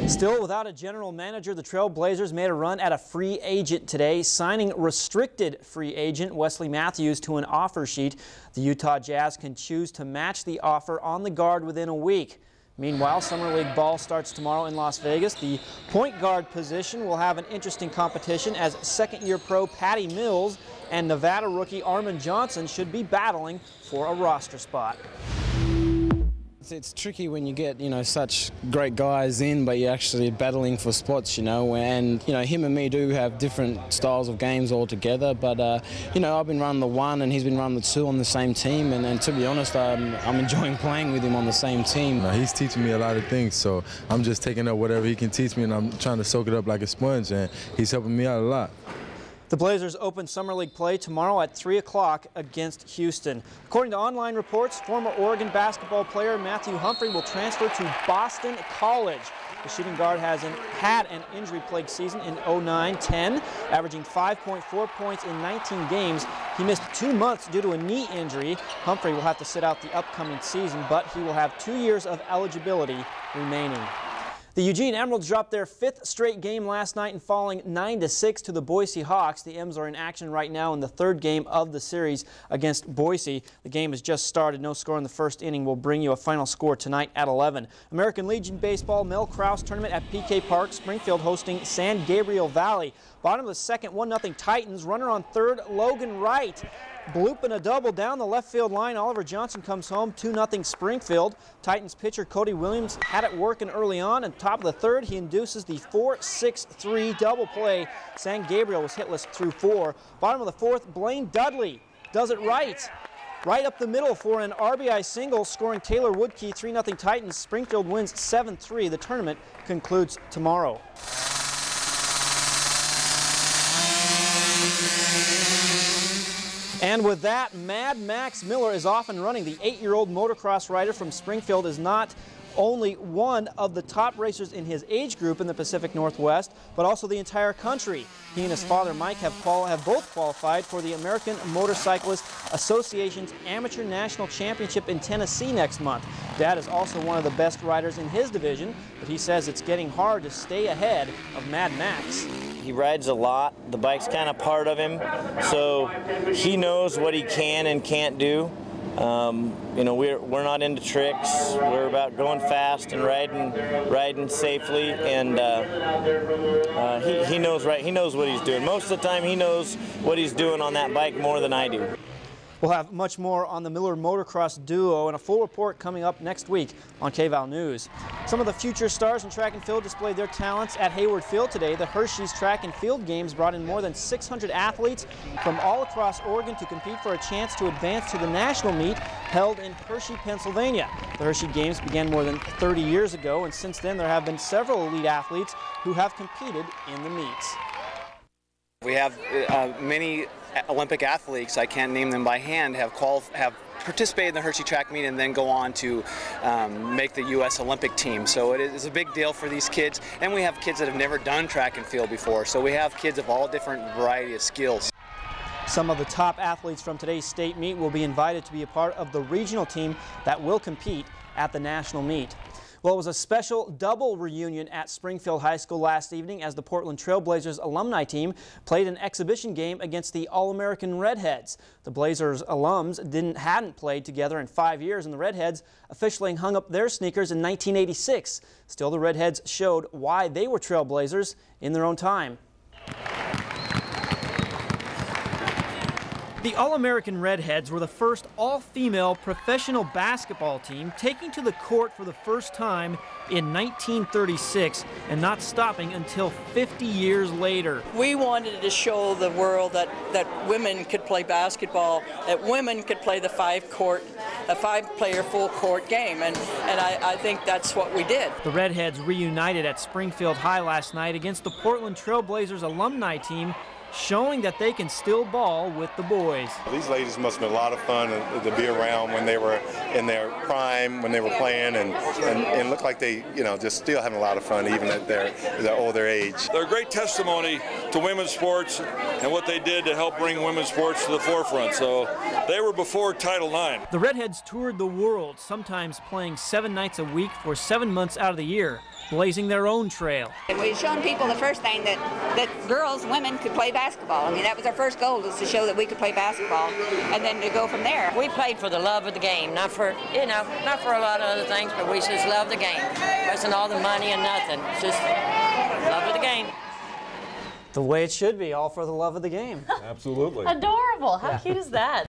Still without a general manager, the Trail Blazers made a run at a free agent today, signing restricted free agent Wesley Matthews to an offer sheet. The Utah Jazz can choose to match the offer on the guard within a week. Meanwhile, Summer League ball starts tomorrow in Las Vegas. The point guard position will have an interesting competition as second-year pro Patty Mills and Nevada rookie Armand Johnson should be battling for a roster spot. It's tricky when you get, such great guys in, but you're actually battling for spots, and, him and me do have different styles of games altogether, but, I've been running the 1 and he's been running the 2 on the same team, and to be honest, I'm enjoying playing with him on the same team. He's teaching me a lot of things, so I'm just taking up whatever he can teach me, and I'm trying to soak it up like a sponge, and he's helping me out a lot. The Blazers open Summer League play tomorrow at 3 o'clock against Houston. According to online reports, former Oregon basketball player Matthew Humphrey will transfer to Boston College. The shooting guard had an injury-plagued season in 09-10, averaging 5.4 points in 19 games. He missed 2 months due to a knee injury. Humphrey will have to sit out the upcoming season, but he will have 2 years of eligibility remaining. The Eugene Emeralds dropped their 5th straight game last night in falling 9-6 to the Boise Hawks. The Ems are in action right now in the 3rd game of the series against Boise. The game has just started. No score in the first inning. Will bring you a final score tonight at 11. American Legion Baseball Mel Krause tournament at PK Park. Springfield hosting San Gabriel Valley. Bottom of the second, 1-0 Titans. Runner on third, Logan Wright. Blooping a double down the left field line. Oliver Johnson comes home, 2-0 Springfield. Titans pitcher Cody Williams had it working early on, and top of the third, he induces the 4-6-3 double play. San Gabriel was hitless through 4. Bottom of the 4th, Blaine Dudley does it right up the middle for an RBI single, scoring Taylor Woodkey. 3-0 Titans. Springfield wins 7-3. The tournament concludes tomorrow. And with that, Mad Max Miller is off and running. The 8-year-old motocross rider from Springfield is not only one of the top racers in his age group in the Pacific Northwest, but also the entire country. He and his father, Mike, have both qualified for the American Motorcyclist Association's Amateur National Championship in Tennessee next month. Dad is also one of the best riders in his division, but he says it's getting hard to stay ahead of Mad Max. He rides a lot. The bike's kind of part of him, so he knows what he can and can't do. We're not into tricks. We're about going fast and riding safely, and he knows what he's doing. Most of the time, he knows what he's doing on that bike more than I do. We'll have much more on the Miller Motocross duo and a full report coming up next week on KVAL News. Some of the future stars in track and field displayed their talents at Hayward Field today. The Hershey's Track and Field Games brought in more than 600 athletes from all across Oregon to compete for a chance to advance to the national meet held in Hershey, Pennsylvania. The Hershey Games began more than 30 years ago, and since then there have been several elite athletes who have competed in the meets. We have many Olympic athletes, I can't name them by hand, have participated in the Hershey track meet and then go on to make the U.S. Olympic team. So it is a big deal for these kids, and we have kids that have never done track and field before. So we have kids of all different variety of skills. Some of the top athletes from today's state meet will be invited to be a part of the regional team that will compete at the national meet. Well, it was a special double reunion at Springfield High School last evening as the Portland Trail Blazers alumni team played an exhibition game against the All-American Redheads. The Blazers alums hadn't played together in 5 years, and the Redheads officially hung up their sneakers in 1986. Still, the Redheads showed why they were Trailblazers in their own time. The All-American Redheads were the first all-female professional basketball team taking to the court for the first time in 1936 and not stopping until 50 years later. We wanted to show the world that women could play basketball, that women could play the five-player full-court game, and I think that's what we did. The Redheads reunited at Springfield High last night against the Portland Trail Blazers alumni team, showing that they can still ball with the boys. These ladies must have been a lot of fun to be around when they were in their prime, when they were playing, and look like they, just still having a lot of fun even at their older age. They're a great testimony to women's sports and what they did to help bring women's sports to the forefront. So they were before Title IX. The Redheads toured the world, sometimes playing 7 nights a week for 7 months out of the year. blazing their own trail. And we've shown people the first thing that girls, women could play basketball. I mean, that was our first goal, was to show that we could play basketball, and then to go from there. We played for the love of the game, not for a lot of other things, but we just love the game. It wasn't all the money and nothing, just love of the game. The way it should be, all for the love of the game. Absolutely. Adorable. How cute is that?